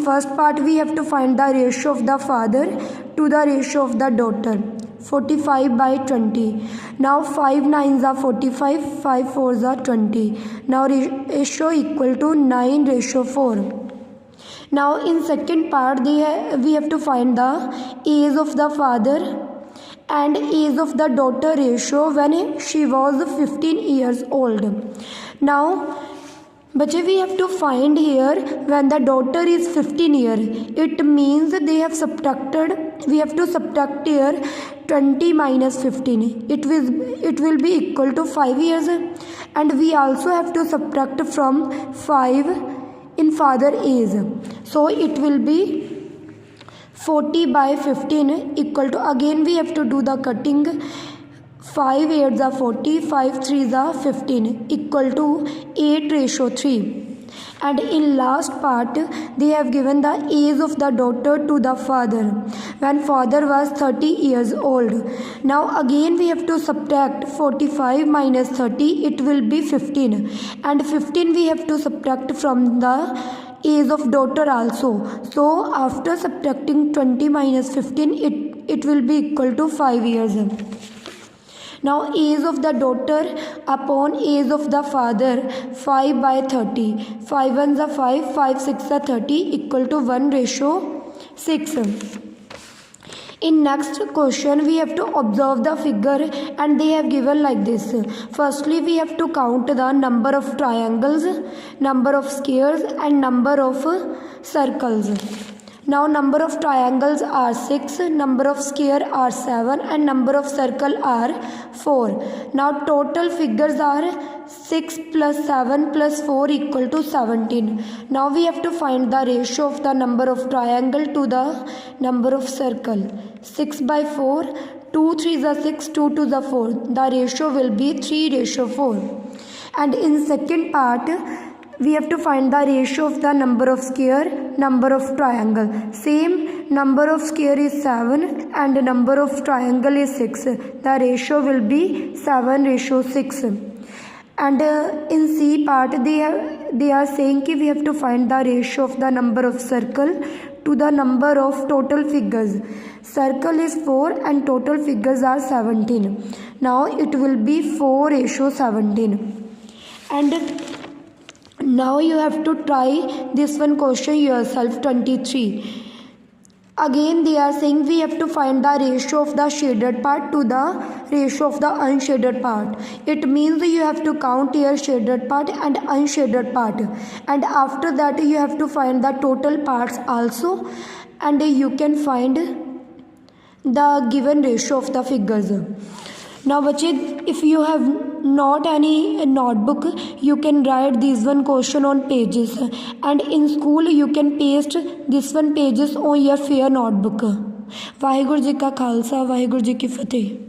first part we have to find the ratio of the father to the ratio of the daughter. 45 by 20. Now 5 9s are 45, 5 4s are 20. Now ratio equal to 9 ratio 4. Now in second part we have to find the age of the father and age of the daughter ratio when she was 15 years old. Now बच्चे we have to find here when the daughter is 15 year, it means they have subtracted, we have to subtract here 20 minus 15, it will be equal to 5 years, and we also have to subtract from 5 in father age, so it will be 40 by 15 equal to, again we have to do the cutting, 5 8s are 40, 5 3s are 15 equal to 8 ratio 3. And in last part they have given the age of the daughter to the father when father was 30 years old. Now again we have to subtract 45 minus 30, it will be 15, and 15 we have to subtract from the age of daughter also, so after subtracting 20 minus 15 it will be equal to 5 years. Now age of the daughter upon age of the father, 5 by 30, 5 1s are 5, 5 6 are 30 equal to 1 ratio 6. In next question we have to observe the figure and they have given like this. Firstly we have to count the number of triangles, number of squares and number of circles. Now number of triangles are 6, number of square are 7 and number of circle are 4. Now total figures are 6 plus 7 plus 4 equal to 17. Now we have to find the ratio of the number of triangle to the number of circle. 6 by 4, 2 3s are 6, 2 2s are 4. The ratio will be 3 ratio 4. And in second part we have to find the ratio of the number of square, number of triangle. Same number of square is 7 and number of triangle is 6. The ratio will be 7 ratio 6. And in C part they are saying कि we have to find the ratio of the number of circle to the number of total figures. Circle is 4 and total figures are 17. Now it will be 4 ratio 17. And now you have to try this one question yourself, 23. Again they are saying we have to find the ratio of the shaded part to the ratio of the unshaded part. It means you have to count here shaded part and unshaded part, and after that you have to find the total parts also, and you can find the given ratio of the figures. Now बच्चे if you have not any notebook you can write this one question on pages, and in school you can paste this one pages on your fair notebook. Waheguru ji का खालसा वाहिगुरू जी की फतेह.